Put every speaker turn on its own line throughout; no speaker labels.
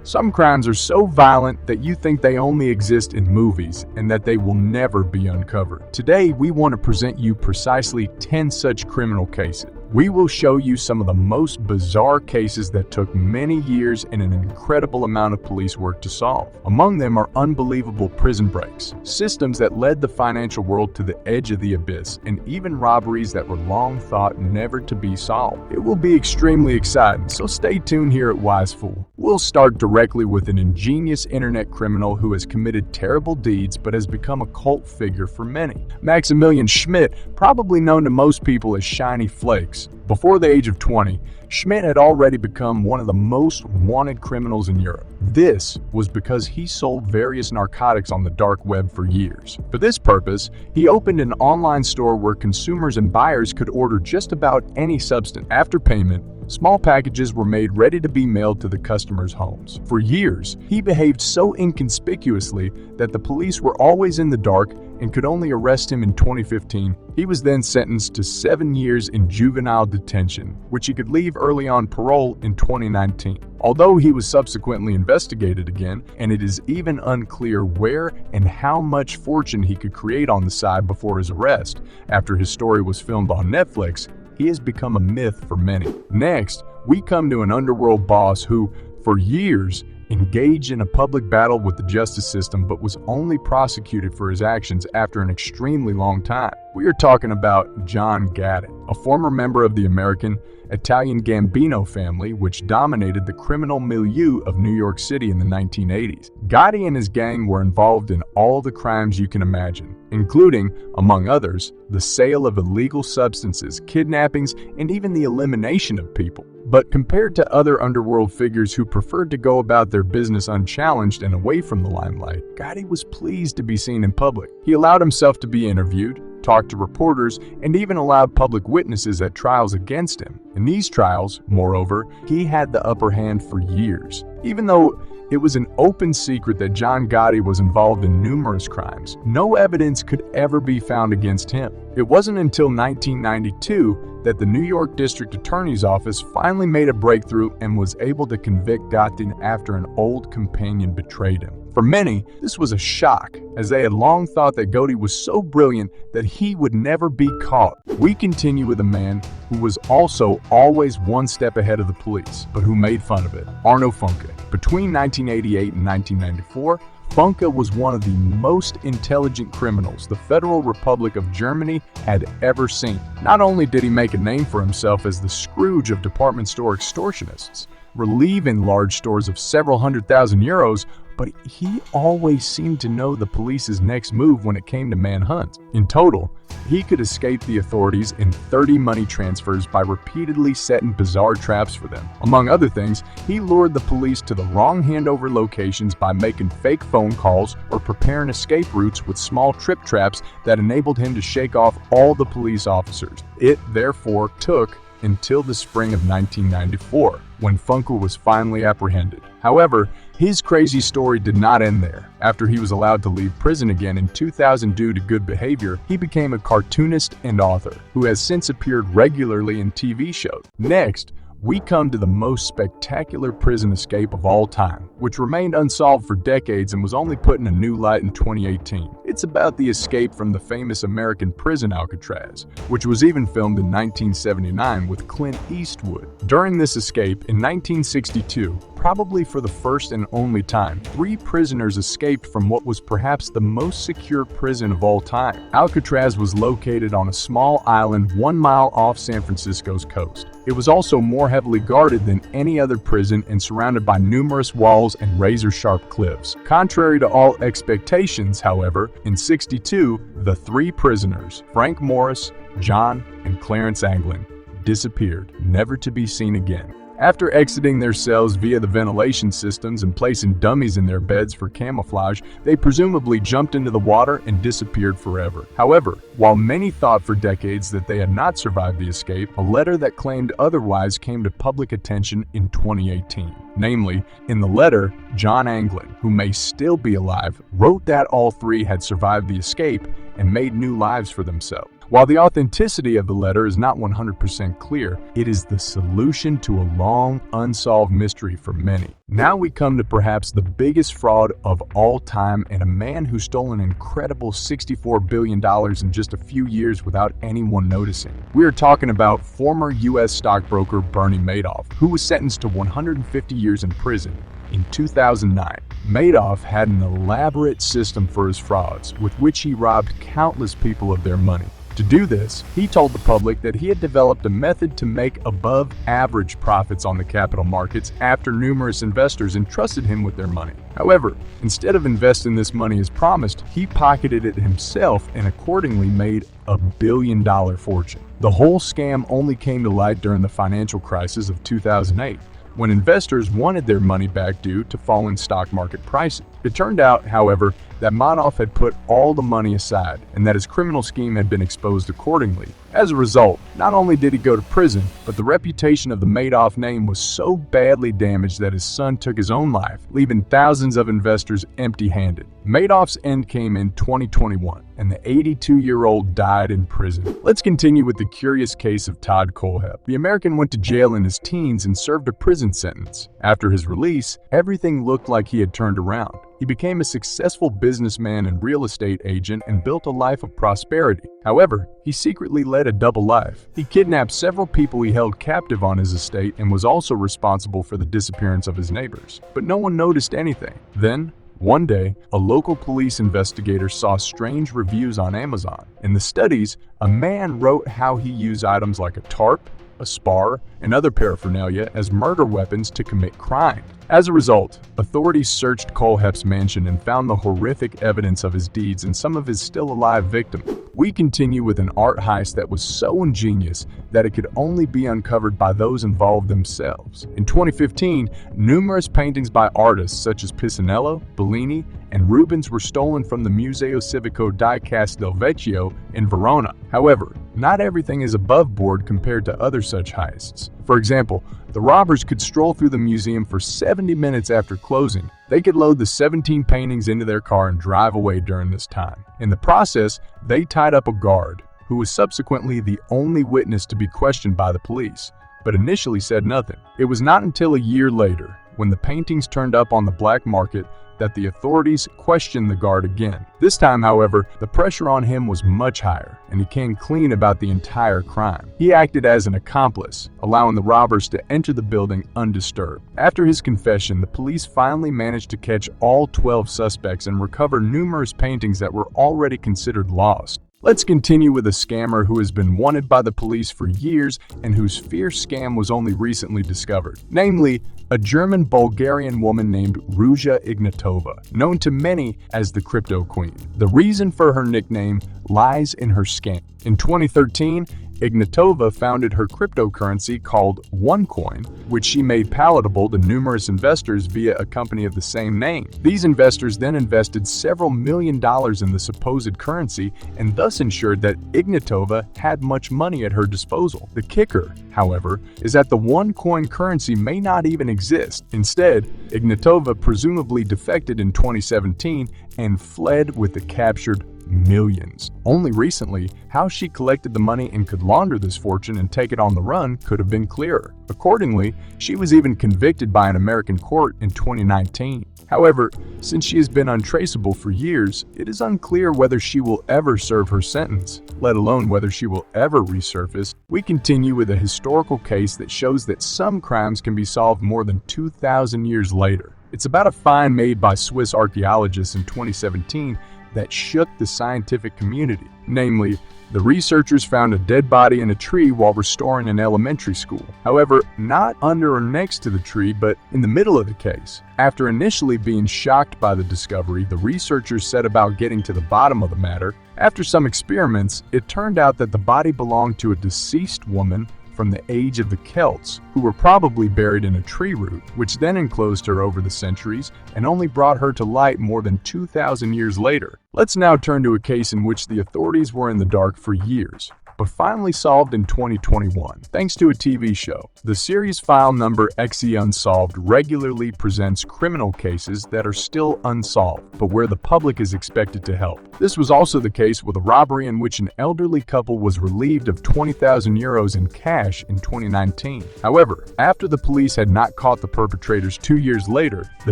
Some crimes are so violent that you think they only exist in movies and that they will never be uncovered. Today, we want to present you precisely 10 such criminal cases. We will show you some of the most bizarre cases that took many years and an incredible amount of police work to solve. Among them are unbelievable prison breaks, systems that led the financial world to the edge of the abyss, and even robberies that were long thought never to be solved. It will be extremely exciting, so stay tuned here at Wisefool. We'll start directly with an ingenious internet criminal who has committed terrible deeds but has become a cult figure for many. Maximilian Schmidt, probably known to most people as Shiny Flakes. Before the age of 20, Schmidt had already become one of the most wanted criminals in Europe. This was because he sold various narcotics on the dark web for years. For this purpose, he opened an online store where consumers and buyers could order just about any substance. After payment, small packages were made ready to be mailed to the customers' homes. For years, he behaved so inconspicuously that the police were always in the dark and could only arrest him in 2015. He was then sentenced to 7 years in juvenile detention, which he could leave early on parole in 2019. Although he was subsequently investigated again, and it is even unclear where and how much fortune he could create on the side before his arrest, after his story was filmed on Netflix, he has become a myth for many. Next, we come to an underworld boss who, for years, engaged in a public battle with the justice system but was only prosecuted for his actions after an extremely long time. We are talking about John Gotti, a former member of the American Italian Gambino family which dominated the criminal milieu of New York City in the 1980s. Gotti and his gang were involved in all the crimes you can imagine, including, among others, the sale of illegal substances, kidnappings, and even the elimination of people. But compared to other underworld figures who preferred to go about their business unchallenged and away from the limelight, Gotti was pleased to be seen in public. He allowed himself to be interviewed, talked to reporters, and even allowed public witnesses at trials against him. In these trials, moreover, he had the upper hand for years. Even though it was an open secret that John Gotti was involved in numerous crimes, no evidence could ever be found against him. It wasn't until 1992 that the New York District Attorney's Office finally made a breakthrough and was able to convict Gotti after an old companion betrayed him. For many, this was a shock, as they had long thought that Gotti was so brilliant that he would never be caught. We continue with a man who was also always one step ahead of the police, but who made fun of it, Arno Funke. Between 1988 and 1994, Funke was one of the most intelligent criminals the Federal Republic of Germany had ever seen. Not only did he make a name for himself as the Scrooge of department store extortionists, relieving large stores of several €100,000, but he always seemed to know the police's next move when it came to manhunts. In total, he could escape the authorities in 30 money transfers by repeatedly setting bizarre traps for them. Among other things, he lured the police to the wrong handover locations by making fake phone calls or preparing escape routes with small trip traps that enabled him to shake off all the police officers. It therefore took until the spring of 1994, when Funke was finally apprehended. However, his crazy story did not end there. After he was allowed to leave prison again in 2000 due to good behavior, he became a cartoonist and author, who has since appeared regularly in TV shows. Next, we come to the most spectacular prison escape of all time, which remained unsolved for decades and was only put in a new light in 2018. It's about the escape from the famous American prison Alcatraz, which was even filmed in 1979 with Clint Eastwood. During this escape, in 1962, probably for the first and only time, 3 prisoners escaped from what was perhaps the most secure prison of all time. Alcatraz was located on a small island 1 mile off San Francisco's coast. It was also more heavily guarded than any other prison and surrounded by numerous walls and razor-sharp cliffs. Contrary to all expectations, however, in '62, the 3 prisoners, Frank Morris, John, and Clarence Anglin, disappeared, never to be seen again. After exiting their cells via the ventilation systems and placing dummies in their beds for camouflage, they presumably jumped into the water and disappeared forever. However, while many thought for decades that they had not survived the escape, a letter that claimed otherwise came to public attention in 2018. Namely, in the letter, John Anglin, who may still be alive, wrote that all 3 had survived the escape and made new lives for themselves. While the authenticity of the letter is not 100% clear, it is the solution to a long, unsolved mystery for many. Now we come to perhaps the biggest fraud of all time and a man who stole an incredible $64 billion in just a few years without anyone noticing. We are talking about former U.S. stockbroker Bernie Madoff, who was sentenced to 150 years in prison. In 2009, Madoff had an elaborate system for his frauds, with which he robbed countless people of their money. To do this, he told the public that he had developed a method to make above-average profits on the capital markets after numerous investors entrusted him with their money. However, instead of investing this money as promised, he pocketed it himself and accordingly made a billion-dollar fortune. The whole scam only came to light during the financial crisis of 2008. When investors wanted their money back due to falling stock market prices. It turned out, however, that Madoff had put all the money aside and that his criminal scheme had been exposed accordingly. As a result, not only did he go to prison, but the reputation of the Madoff name was so badly damaged that his son took his own life, leaving thousands of investors empty-handed. Madoff's end came in 2021, and the 82-year-old died in prison. Let's continue with the curious case of Todd Kohlhepp. The American went to jail in his teens and served a prison sentence. After his release, everything looked like he had turned around. He became a successful businessman and real estate agent and built a life of prosperity. However, he secretly led a double life. He kidnapped several people he held captive on his estate and was also responsible for the disappearance of his neighbors. But no one noticed anything. Then, one day, a local police investigator saw strange reviews on Amazon. In the studies, a man wrote how he used items like a tarp, a spar, and other paraphernalia as murder weapons to commit crime. As a result, authorities searched Kohlhepp's mansion and found the horrific evidence of his deeds and some of his still-alive victims. We continue with an art heist that was so ingenious that it could only be uncovered by those involved themselves. In 2015, numerous paintings by artists such as Pisanello, Bellini, and Rubens were stolen from the Museo Civico di Castelvecchio in Verona. However, not everything is above board compared to other such heists. For example, the robbers could stroll through the museum for 70 minutes after closing. They could load the 17 paintings into their car and drive away during this time. In the process, they tied up a guard, who was subsequently the only witness to be questioned by the police, but initially said nothing. It was not until a year later, when the paintings turned up on the black market, that the authorities questioned the guard again. This time, however, the pressure on him was much higher, and he came clean about the entire crime. He acted as an accomplice, allowing the robbers to enter the building undisturbed. After his confession, the police finally managed to catch all 12 suspects and recover numerous paintings that were already considered lost. Let's continue with a scammer who has been wanted by the police for years and whose fierce scam was only recently discovered. Namely, a German-Bulgarian woman named Ruja Ignatova, known to many as the Crypto Queen. The reason for her nickname lies in her scam. In 2013, Ignatova founded her cryptocurrency called OneCoin, which she made palatable to numerous investors via a company of the same name. These investors then invested several $1 million in the supposed currency and thus ensured that Ignatova had much money at her disposal. The kicker, however, is that the OneCoin currency may not even exist. Instead, Ignatova presumably defected in 2017 and fled with the captured millions. Only recently, how she collected the money and could launder this fortune and take it on the run could have been clearer. Accordingly, she was even convicted by an American court in 2019. However, since she has been untraceable for years, it is unclear whether she will ever serve her sentence, let alone whether she will ever resurface. We continue with a historical case that shows that some crimes can be solved more than 2,000 years later. It's about a find made by Swiss archaeologists in 2017 that shook the scientific community. Namely, the researchers found a dead body in a tree while restoring an elementary school. However, not under or next to the tree, but in the middle of the case. After initially being shocked by the discovery, the researchers set about getting to the bottom of the matter. After some experiments, it turned out that the body belonged to a deceased woman from the age of the Celts, who were probably buried in a tree root, which then enclosed her over the centuries and only brought her to light more than 2,000 years later. Let's now turn to a case in which the authorities were in the dark for years. but finally solved in 2021, thanks to a TV show. The series file number XE Unsolved regularly presents criminal cases that are still unsolved, but where the public is expected to help. This was also the case with a robbery in which an elderly couple was relieved of 20,000 euros in cash in 2019. However, after the police had not caught the perpetrators 2 years later, the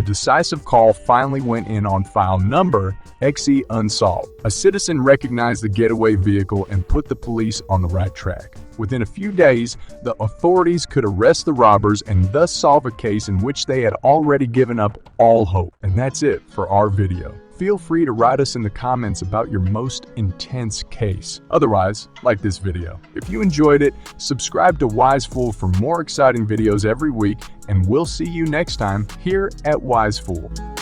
decisive call finally went in on file number XE Unsolved. A citizen recognized the getaway vehicle and put the police on the right track. Within a few days, the authorities could arrest the robbers and thus solve a case in which they had already given up all hope. And that's it for our video. Feel free to write us in the comments about your most intense case. Otherwise, like this video. If you enjoyed it, subscribe to Wisefool for more exciting videos every week, and we'll see you next time here at Wisefool.